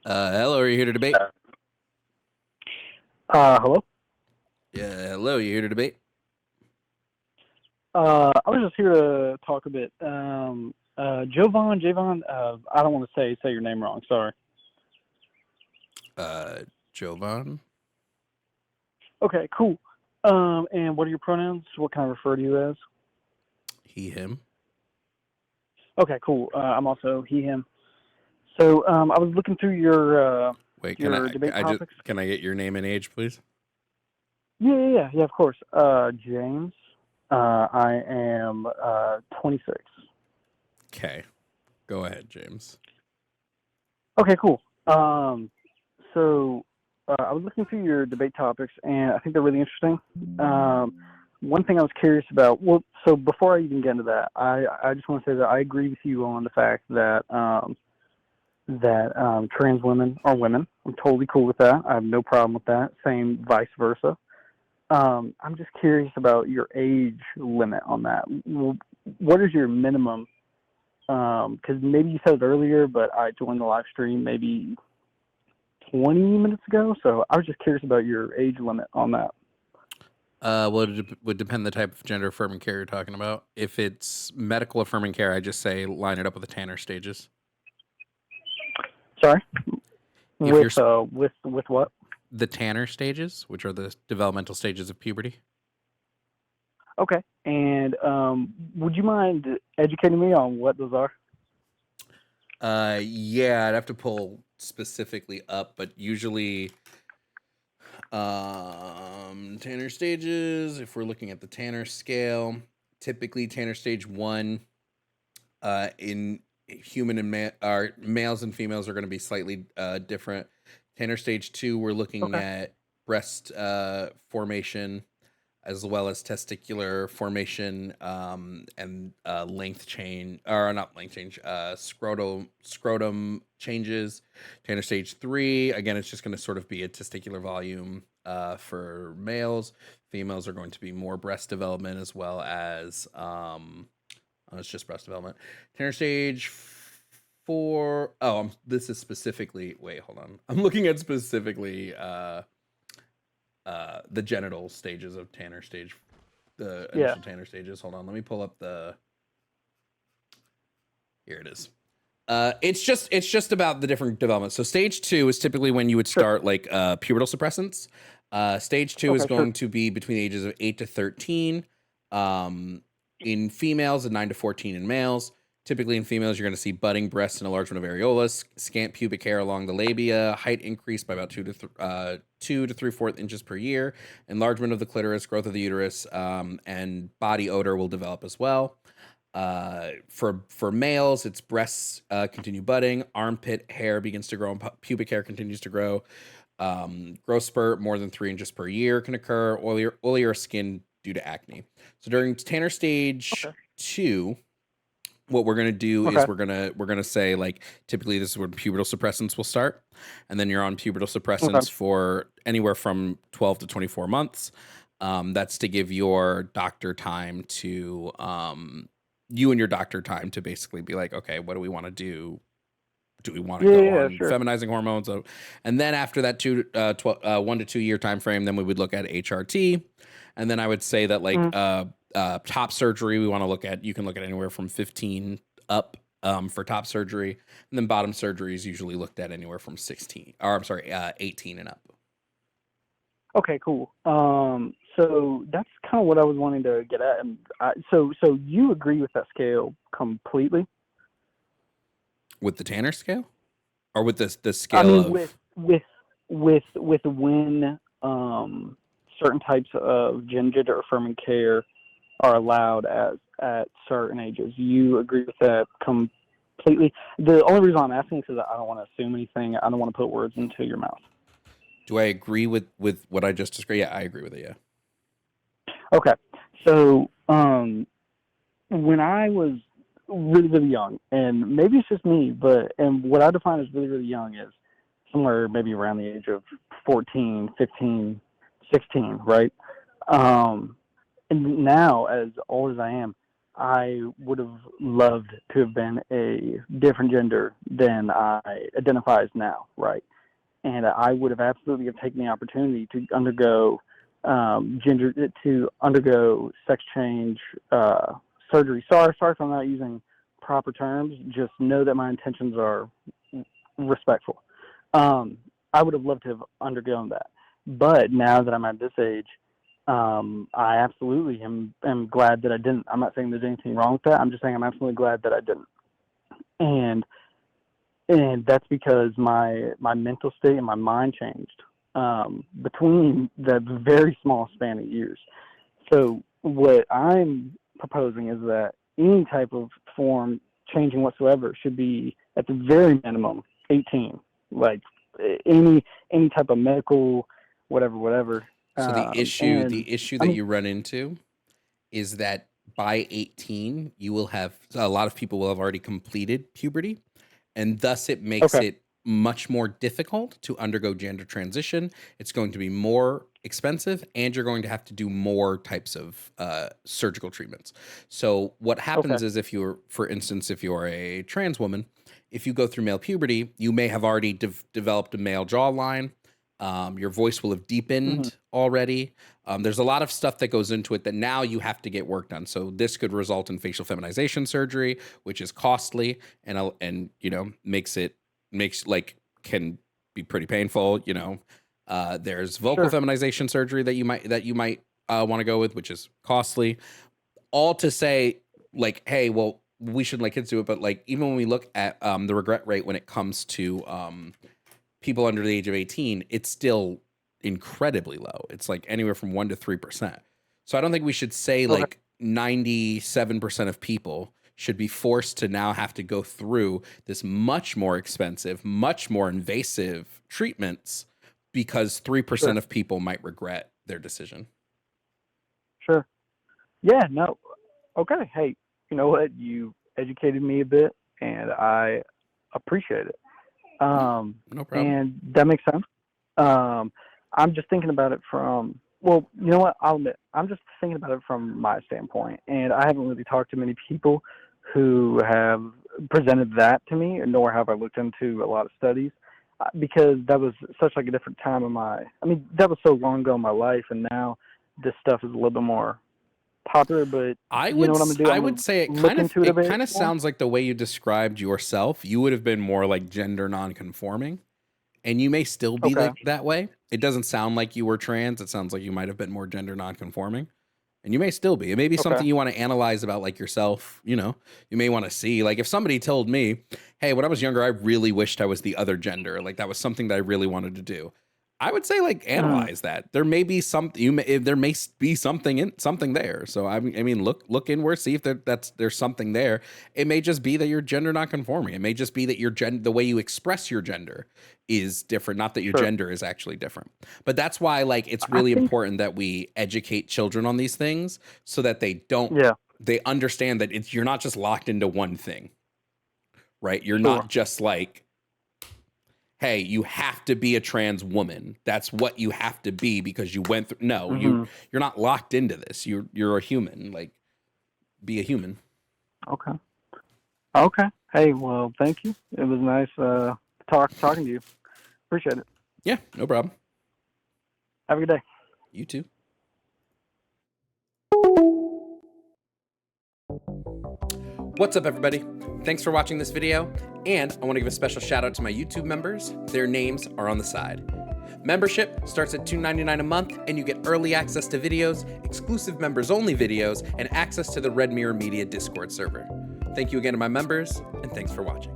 Hello, are you here to debate? Hello. Yeah, hello, you here to debate? I was just here to talk a bit. Jovan. I don't want to say your name wrong. Sorry. Uh, Jovan? Okay, cool. And what are your pronouns? What can I refer to you as? He, him. Okay, cool. I'm also he/him. So I was looking through Wait, your debate topics. can I get your name and age, please? Yeah. Of course. James. I am 26. Okay, go ahead, James. Okay, cool. So I was looking through your debate topics, and I think they're really interesting. One thing I was curious about. Well, so before I even get into that, I just want to say that I agree with you on the fact that trans women are women. I'm totally cool with that. I have no problem with that. Same vice versa. I'm just curious about your age limit on that. What is your minimum? Because maybe you said it earlier, but I joined the live stream maybe 20 minutes ago. So I was just curious about your age limit on that. Well, would depend the type of gender affirming care you're talking about. If it's medical affirming care, I just say line it up with the Tanner stages. Sorry, If you're with what? the Tanner stages, which are the developmental stages of puberty. Okay, and would you mind educating me on what those are? Yeah, I'd have to pull specifically up, but usually Tanner stages, if we're looking at the Tanner scale, typically Tanner stage 1 in human and males and females are going to be slightly different. Tanner stage 2, we're looking Okay, at breast formation as well as testicular formation and length change, or not length change, scrotum changes. Tanner stage 3, again, it's just going to sort of be a testicular volume for males. Females are going to be more breast development as well as it's just breast development. Tanner stage 4. Oh, this is specifically. Wait, hold on. I'm looking at specifically the genital stages of Tanner stage, the yeah, initial Tanner stages. Hold on, let me pull up the. Here it is. It's just about the different developments. So stage 2 is typically when you would sure. start like pubertal suppressants. Stage 2 is Okay, sure. going to be between the ages of 8 to 13 in females and 9 to 14 in males. Typically in females, you're going to see budding breasts and enlargement of areolas, scant pubic hair along the labia, height increase by about 2 to 3/4 inches per year, enlargement of the clitoris, growth of the uterus, and body odor will develop as well. For males, it's breasts continue budding, armpit hair begins to grow, and pubic hair continues to grow. Growth spurt more than 3 inches per year can occur. Oilier skin due to acne. So during Tanner stage Okay, 2, what we're gonna do is okay, we're gonna say like typically this is when pubertal suppressants will start, and then you're on pubertal okay, suppressants for anywhere from 12 to 24 months. That's to give your doctor time to you and your doctor time to basically be like, okay, what do we want to do? Do we want to go yeah, on sure. feminizing hormones? And then after that 1 to 2 year time frame, then we would look at HRT, and then I would say that like Mm, top surgery we want to look at. You can look at anywhere from 15 up for top surgery, and then bottom surgery is usually looked at anywhere from 16, or I'm sorry, 18 and up. okay, cool. So that's kind of what I was wanting to get at, and so you agree with that scale completely? With the Tanner scale, or with the I scale mean, with of with when certain types of gender affirming care are allowed at certain ages. You agree with that completely? The only reason I'm asking is because I don't want to assume anything. I don't want to put words into your mouth. do I agree with what I just described? Yeah, I agree with it. Yeah. Okay, so when I was really young, and maybe it's just me, but and what I define as really young is somewhere maybe around the age of 14, 15, 16, right? Um, and now, as old as I am, I would have loved to have been a different gender than I identify as now, right? And I would have absolutely have taken the opportunity to undergo sex change surgery. Sorry if I'm not using proper terms. Just know that my intentions are respectful. I would have loved to have undergone that, but now that I'm at this age, I absolutely am glad that I didn't. I'm not saying there's anything wrong with that. I'm just saying I'm absolutely glad that I didn't. And that's because my mental state and my mind changed between that very small span of years. So what I'm proposing is that any type of form changing whatsoever should be at the very minimum 18. Like any type of medical whatever. So the issue that you run into is that by 18, you will have a lot of people will have already completed puberty, and thus it makes it much more difficult to undergo gender transition. It's going to be more expensive, and you're going to have to do more types of surgical treatments. So what happens is, if you're, for instance, if you're a trans woman, if you go through male puberty, you may have already developed a male jawline. Your voice will have deepened already. There's a lot of stuff that goes into it that now you have to get work done. So this could result in facial feminization surgery, which is costly and you know, can be pretty painful. You know, there's vocal feminization surgery that you might want to go with, which is costly. All to say, like, hey, well, we shouldn't let kids do it, but like, even when we look at the regret rate when it comes to people under the age of 18, it's still incredibly low. It's like anywhere from 1% to 3%. So I don't think we should say like 97% of people should be forced to now have to go through this much more expensive, much more invasive treatments because 3% of people might regret their decision. Sure. Yeah, no. Okay. Hey, you know what? You educated me a bit and I appreciate it. No problem. And that makes sense. I'm just thinking about it from, well, you know what? I'll admit, I'm just thinking about it from my standpoint. And I haven't really talked to many people who have presented that to me, nor have I looked into a lot of studies, because that was such like a different time of that was so long ago in my life. And now this stuff is a little bit more popular, but I you know what I'm gonna do? I would say it kind of sounds like the way you described yourself, you would have been more like gender nonconforming, and you may still be that way. It doesn't sound like you were trans. It sounds like you might have been more gender nonconforming, and you may still be. It may be something you want to analyze about like yourself. You know, you may want to see, like, if somebody told me, hey, when I was younger, I really wished I was the other gender. Like that was something that I really wanted to do. I would say like analyze that. There may be there may be something there. So I mean look inward, see if there's something there. It may just be that you're gender nonconforming. It may just be that the way you express your gender is different, not that your gender is actually different. But that's why like it's really important that we educate children on these things so that they understand that you're not just locked into one thing. Right? You're not just like, hey, you have to be a trans woman. That's what you have to be because you went through. No, you're not locked into this. You're a human. Like, be a human. Okay. Hey, well, thank you. It was nice talking to you. Appreciate it. Yeah, no problem. Have a good day. You too. What's up, everybody? Thanks for watching this video, and I want to give a special shout out to my YouTube members. Their names are on the side. Membership starts at $2.99 a month, and you get early access to videos, exclusive members-only videos, and access to the Red Mirror Media Discord server. Thank you again to my members, and thanks for watching.